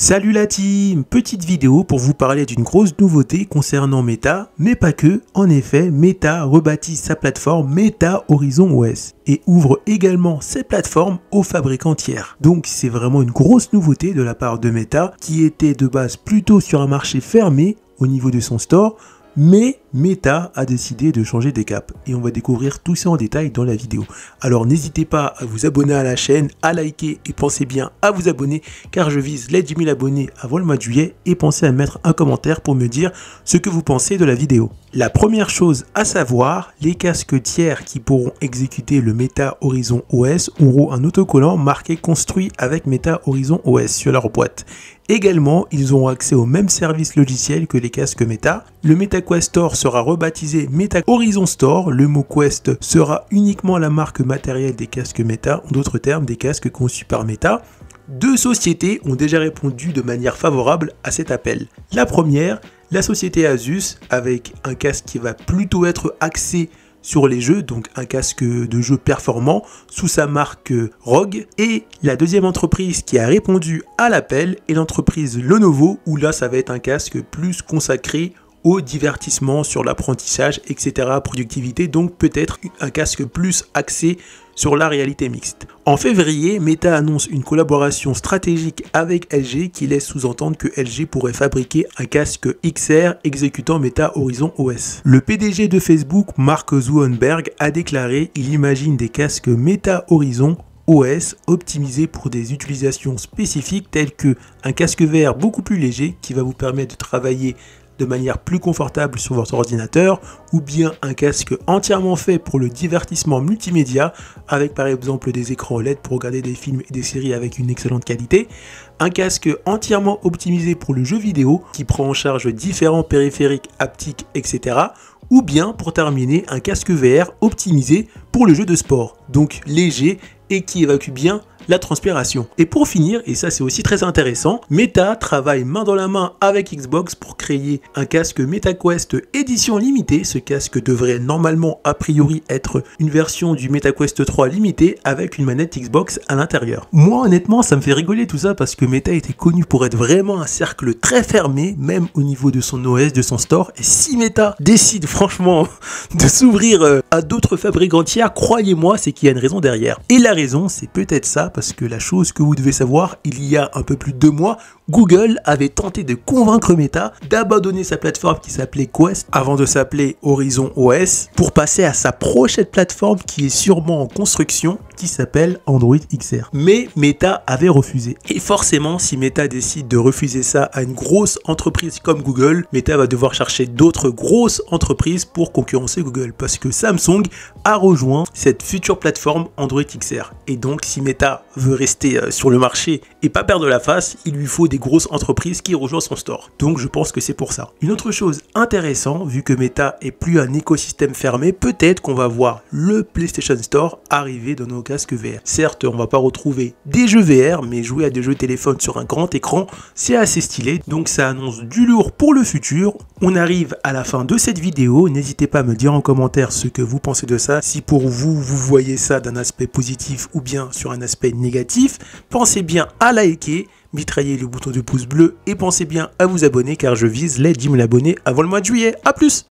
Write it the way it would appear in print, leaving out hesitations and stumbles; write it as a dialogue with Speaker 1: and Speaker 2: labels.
Speaker 1: Salut la team, petite vidéo pour vous parler d'une grosse nouveauté concernant Meta, mais pas que. En effet, Meta rebaptise sa plateforme Meta Horizon OS et ouvre également cette plateforme aux fabricants tiers. Donc c'est vraiment une grosse nouveauté de la part de Meta qui était de base plutôt sur un marché fermé au niveau de son store. Mais Meta a décidé de changer des caps et on va découvrir tout ça en détail dans la vidéo. Alors n'hésitez pas à vous abonner à la chaîne, à liker et pensez bien à vous abonner car je vise les 10 000 abonnés avant le mois de juillet et pensez à mettre un commentaire pour me dire ce que vous pensez de la vidéo. La première chose à savoir, les casques tiers qui pourront exécuter le Meta Horizon OS auront un autocollant marqué construit avec Meta Horizon OS sur leur boîte. Également, ils auront accès au même service logiciel que les casques Meta. Le MetaQuest Store sera rebaptisé Meta Horizon Store. Le mot Quest sera uniquement la marque matérielle des casques Meta, en d'autres termes des casques conçus par Meta. Deux sociétés ont déjà répondu de manière favorable à cet appel. La première, la société Asus, avec un casque qui va plutôt être axé sur les jeux, donc un casque de jeu performant sous sa marque ROG. Et la deuxième entreprise qui a répondu à l'appel est l'entreprise Lenovo, où là ça va être un casque plus consacré au divertissement, sur l'apprentissage, etc. Productivité, donc peut-être un casque plus axé sur la réalité mixte. En février, Meta annonce une collaboration stratégique avec LG qui laisse sous-entendre que LG pourrait fabriquer un casque XR exécutant Meta Horizon OS. Le PDG de Facebook, Mark Zuckerberg, a déclaré qu'il imagine des casques Meta Horizon OS optimisés pour des utilisations spécifiques telles que un casque VR beaucoup plus léger qui va vous permettre de travailler de manière plus confortable sur votre ordinateur, ou bien un casque entièrement fait pour le divertissement multimédia avec par exemple des écrans LED pour regarder des films et des séries avec une excellente qualité, un casque entièrement optimisé pour le jeu vidéo qui prend en charge différents périphériques haptiques, etc. ou bien pour terminer un casque VR optimisé pour le jeu de sport, donc léger et qui évacue bien la transpiration. Et pour finir, et ça c'est aussi très intéressant, Meta travaille main dans la main avec Xbox pour créer un casque MetaQuest édition limitée. Ce casque devrait normalement a priori être une version du MetaQuest 3 limité avec une manette Xbox à l'intérieur. Moi honnêtement ça me fait rigoler tout ça parce que Meta était connu pour être vraiment un cercle très fermé, même au niveau de son OS, de son store. Et si Meta décide franchement de s'ouvrir à d'autres fabricants tiers, croyez-moi c'est qu'il y a une raison derrière. Et la raison c'est peut-être ça, parce que la chose que vous devez savoir, il y a un peu plus de 2 mois, Google avait tenté de convaincre Meta d'abandonner sa plateforme qui s'appelait Quest avant de s'appeler Horizon OS pour passer à sa prochaine plateforme qui est sûrement en construction qui s'appelle Android XR. Mais Meta avait refusé. Et forcément, si Meta décide de refuser ça à une grosse entreprise comme Google, Meta va devoir chercher d'autres grosses entreprises pour concurrencer Google parce que Samsung a rejoint cette future plateforme Android XR. Et donc, si Meta veut rester sur le marché et pas perdre la face, il lui faut des grosses entreprises qui rejoignent son store. Donc je pense que c'est pour ça. Une autre chose intéressante, vu que Meta est plus un écosystème fermé, peut-être qu'on va voir le PlayStation Store arriver dans nos casques VR. Certes, on va pas retrouver des jeux VR, mais jouer à des jeux téléphone sur un grand écran, c'est assez stylé. Donc ça annonce du lourd pour le futur. On arrive à la fin de cette vidéo. N'hésitez pas à me dire en commentaire ce que vous pensez de ça. Si pour vous, vous voyez ça d'un aspect positif ou bien sur un aspect négatif, pensez bien à liker, mitrailler le bouton de pouce bleu et pensez bien à vous abonner car je vise les 10 000 abonnés avant le mois de juillet. A plus!